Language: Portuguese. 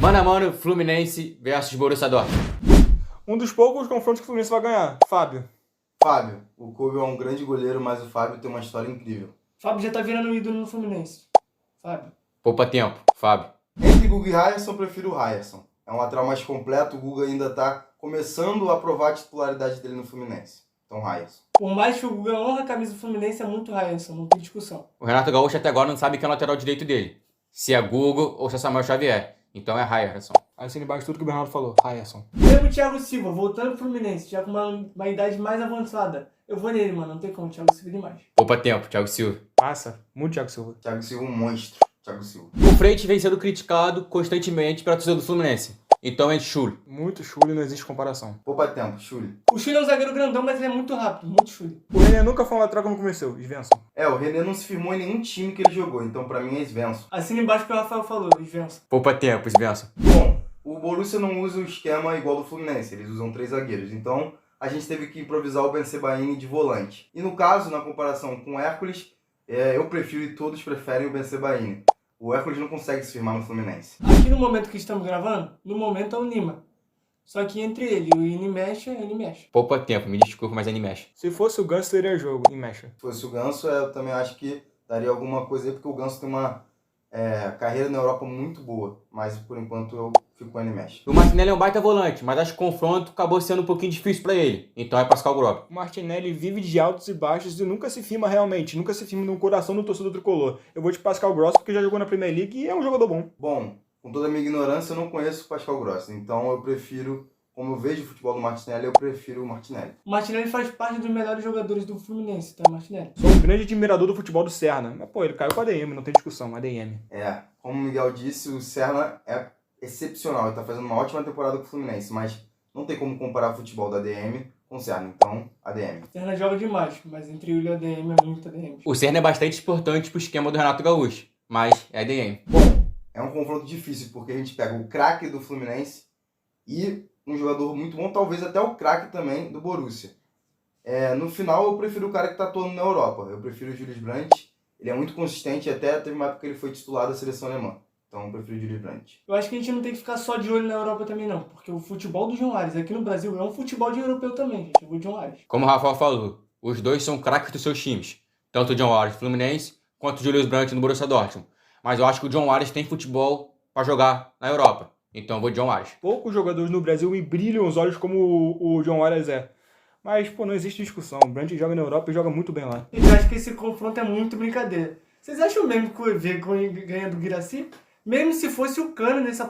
Mano a mano, Fluminense versus Borussia Dortmund. Um dos poucos confrontos que o Fluminense vai ganhar. Fábio. Fábio, o Kobe é um grande goleiro, mas o Fábio tem uma história incrível. Fábio já tá virando ídolo no Fluminense. Fábio. Poupa tempo, Fábio. Entre Guga e Ryerson, eu prefiro o Ryerson. É um lateral mais completo, o Guga ainda tá começando a provar a titularidade dele no Fluminense. Então, Ryerson. Por mais que o Guga honra a camisa do Fluminense, é muito Ryerson, não tem discussão. O Renato Gaúcho até agora não sabe quem é o lateral direito dele. Se é Guga ou se é Samuel Xavier. Então é Ryerson. Assina embaixo tudo que o Bernardo falou. Ryerson. Mesmo o Thiago Silva, voltando pro Fluminense, já com uma idade mais avançada. Eu vou nele, mano, não tem como, Thiago Silva demais. Poupa tempo, Thiago Silva. Massa. Muito Thiago Silva. Thiago Silva, um monstro. Thiago Silva. O Freitas vem sendo criticado constantemente pela torcida do Fluminense. Então é Schulli. Muito chule, não existe comparação. Poupa tempo, Chuli. O Chule é um zagueiro grandão, mas ele é muito rápido, muito Chule. O René nunca foi um lateral como começou. Svensson. O René não se firmou em nenhum time que ele jogou, então pra mim é Svensson. Assina embaixo que o Rafael falou, Svensson. Poupa tempo, Svensson. Bom, o Borussia não usa o esquema igual do Fluminense, eles usam 3 zagueiros, então a gente teve que improvisar o Bensebaini de volante. E no caso, na comparação com o Hércules, eu prefiro e todos preferem o Bensebaini. O Hércules não consegue se firmar no Fluminense. Aqui no momento que estamos gravando, no momento é o Lima. Só que entre ele e o Inimecha, ele mexe. Poupa tempo, me desculpa, mas ele mexe. Se fosse o Ganso, teria jogo em mecha. Se fosse o Ganso, eu também acho que daria alguma coisa aí, porque o Ganso tem uma carreira na Europa muito boa. Mas por enquanto eu fico com o Animesh. O Martinelli é um baita volante, mas acho que o confronto acabou sendo um pouquinho difícil pra ele. Então é Pascal Gropp. O Martinelli vive de altos e baixos e nunca se firma realmente. Nunca se firma no coração do torcedor tricolor. Eu vou de Pascal Gross porque já jogou na Premier League e é um jogador bom. Bom, com toda a minha ignorância, eu não conheço o Pascal Gross. Então eu prefiro, como eu vejo o futebol do Martinelli, eu prefiro o Martinelli. O Martinelli faz parte dos melhores jogadores do Fluminense, tá, Martinelli? Sou um grande admirador do futebol do Serna. Mas, pô, ele caiu com a ADM, não tem discussão, ADM. Como o Miguel disse, o Serna é excepcional. Ele tá fazendo uma ótima temporada com o Fluminense, mas não tem como comparar o futebol da ADM com o Serna. Então, ADM. O Serna joga demais, mas entre ele e o ADM é muito ADM. O Serna é bastante importante pro esquema do Renato Gaúcho, mas é ADM. Bom, é um confronto difícil, porque a gente pega o craque do Fluminense e um jogador muito bom, talvez até o craque também do Borussia. No final, eu prefiro o cara que está atuando na Europa. Eu prefiro o Julius Brandt. Ele é muito consistente e até teve uma época que ele foi titular da seleção alemã. Então, eu prefiro o Julius Brandt. Eu acho que a gente não tem que ficar só de olho na Europa também, não. Porque o futebol do João Ares aqui no Brasil é um futebol de europeu também, gente. Eu vou de João Ares. Como o Rafael falou, os dois são craques dos seus times. Tanto o John Ares do Fluminense, quanto o Julius Brandt no Borussia Dortmund. Mas eu acho que o John Ares tem futebol para jogar na Europa. Então eu vou de John Ares. Poucos jogadores no Brasil me brilham os olhos como o John Arias é. Mas, pô, não existe discussão. O Brandt joga na Europa e joga muito bem lá. Eu acho que esse confronto é muito brincadeira. Vocês acham mesmo que o EV ganha do Guirassy? Mesmo se fosse o Cano nessa posição?